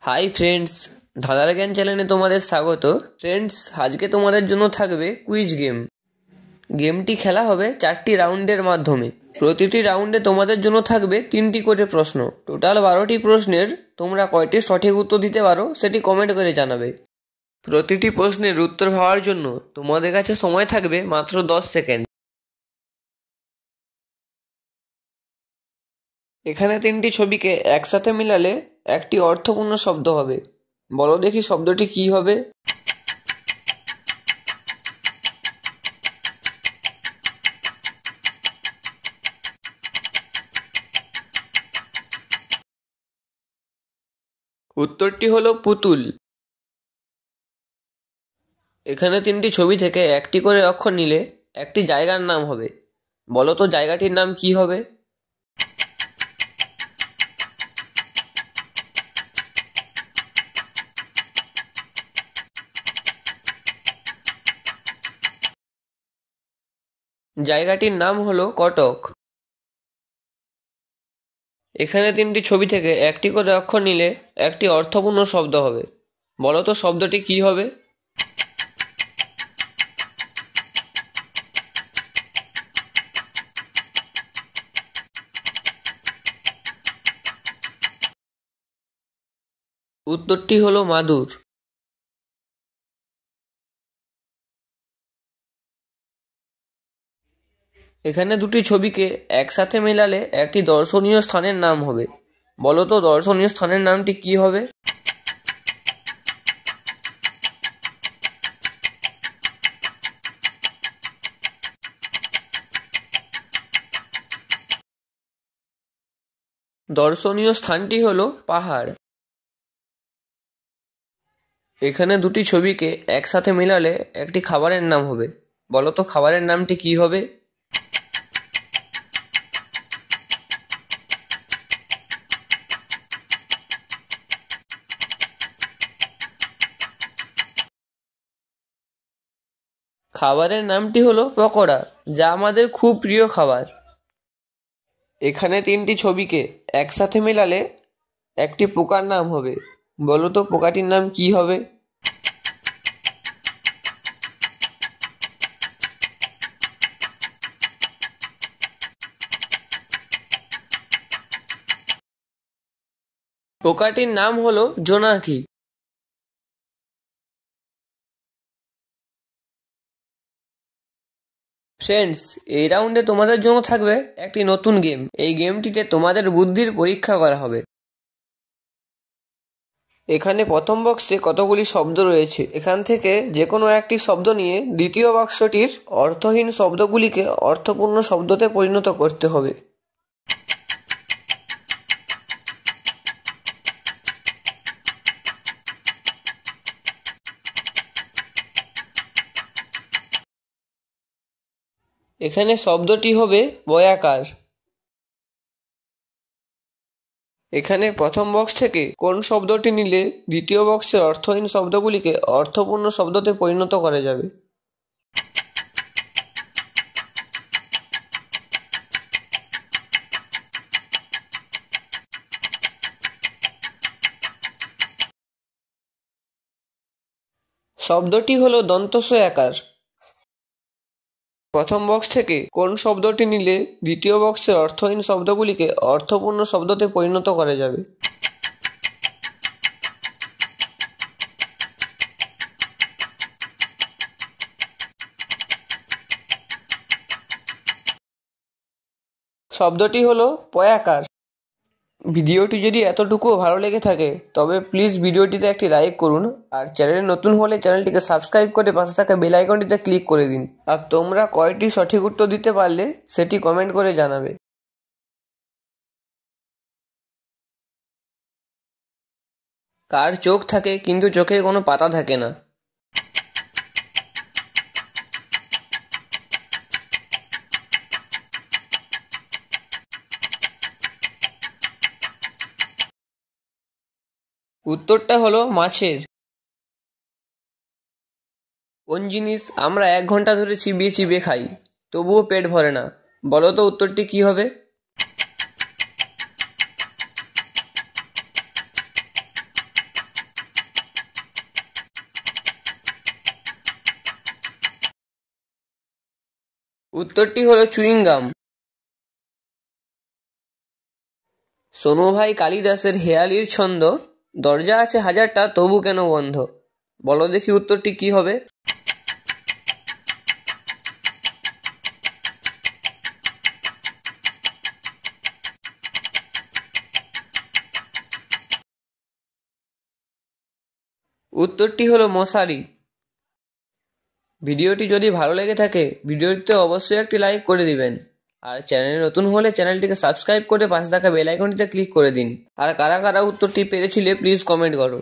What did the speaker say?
Hi friends, ধাঁধার জ্ঞান চ্যানেলে তোমাদের স্বাগত। ফ্রেন্ডস, আজকে তোমাদের জন্য থাকবে কুইজ গেম। গেমটি খেলা হবে 4টি রাউন্ডের মাধ্যমে। প্রতিটি রাউন্ডে তোমাদের জন্য থাকবে 3টি করে প্রশ্ন। টোটাল 12টি প্রশ্নের তোমরা কয়টি সঠিক উত্তর দিতে পারো সেটি কমেন্ট করে জানাবে। প্রতিটি প্রশ্নের উত্তর ভাবার জন্য তোমাদের কাছে সময় থাকবে মাত্র 10 সেকেন্ড। এখানে 3টি ছবিকে একসাথে মিলালে একটি অর্থপূর্ণ শব্দ হবে। বলো দেখি শব্দটি কি হবে? উত্তরটি হলো পুতুল। এখানে 3টি ছবি থেকে একটি করে অক্ষর নিলে একটি জায়গার নাম হবে। বলো তো জায়গাটির নাম কি হবে? জায়গাটির নাম হলো কটক। এখানে 3টি ছবি থেকে একটি করে অক্ষর নিলে একটি অর্থপূর্ণ শব্দ হবে। বলো তো শব্দটি কি হবে? উত্তরটি হলো মাদুর। এখানে 2টি ছবিকে একসাথে মেলালে একটি দর্শনীয় স্থানের নাম হবে। বলো তো দর্শনীয় স্থানের নামটি কি হবে? দর্শনীয় স্থানটি হলো পাহাড়। এখানে 2টি ছবিকে একসাথে মেলালে একটি খাবারের নাম হবে। বলো তো খাবারের নামটি কি হবে? খাবারের নামটি হলো পকোড়া, যা আমাদের খুব প্রিয় খাবার। এখানে 3টি ছবিকে একসাথে মেলালে একটি পোকার নাম হবে। বলো তো পোকাটির নাম কি হবে? পোকাটির নাম হলো জোনাকি। ফ্রেন্ডস, এই রাউন্ডে তোমাদের জন্য থাকবে একটি নতুন গেম। এই গেমটিতে তোমাদের বুদ্ধির পরীক্ষা করা হবে। এখানে প্রথম বক্সে কতগুলি শব্দ রয়েছে। এখান থেকে যে কোনো একটি শব্দ নিয়ে দ্বিতীয় বাক্সটির অর্থহীন শব্দগুলিকে অর্থপূর্ণ শব্দতে পরিণত করতে হবে। এখানে শব্দটি হবে বয়াকার। এখানে প্রথম বক্স থেকে কোন শব্দটি নিলে দ্বিতীয় বক্সের অর্থহীন শব্দগুলিকে অর্থপূর্ণ শব্দতে পরিণত করা যাবে? শব্দটি হলো দন্তস্বয়াকার। প্রথম বক্স থেকে কোন শব্দটি নিলে দ্বিতীয় বক্সের অর্থহীন শব্দগুলিকে অর্থপূর্ণ শব্দতে পরিণত করা যাবে? শব্দটি হলো পয়াকার। ভিডিওটি যদি এতটুকুও ভালো লেগে থাকে তবে প্লিজ ভিডিওটিতে একটি লাইক করুন, আর চ্যানেলে নতুন হলে চ্যানেলটিকে সাবস্ক্রাইব করে পাশে থাকা বেল আইকনটিতে ক্লিক করে দিন। আর তোমরা কয়টি সঠিক উত্তর দিতে পারলে সেটি কমেন্ট করে জানাবে। কার চোখ থাকে কিন্তু চোখে কোনো পাতা থাকে না? উত্তরটা হলো মাছের। কোন জিনিস আমরা 1 ঘন্টা ধরে চিবিয়ে চিবিয়ে খাই তবুও পেট ভরে না? বলো তো উত্তরটি কি হবে? উত্তরটি হলো চুইং গাম। সোনু ভাই কালিদাসের হেয়ালির ছন্দ, দরজা আছে হাজারটা তবু কেন বন্ধ। বলো দেখি উত্তরটি কি হবে? উত্তরটি হলো মশারি। ভিডিওটি যদি ভালো লেগে থাকে ভিডিওটিতে অবশ্যই একটি লাইক করে দিবেন, আর চ্যানেলে নতুন হলে চ্যানেলটিকে সাবস্ক্রাইব করে পাশে থাকা বেল আইকনটিতে ক্লিক করে দিন। আর কারা কারা উত্তরটি পেরেছিলে প্লিজ কমেন্ট করো।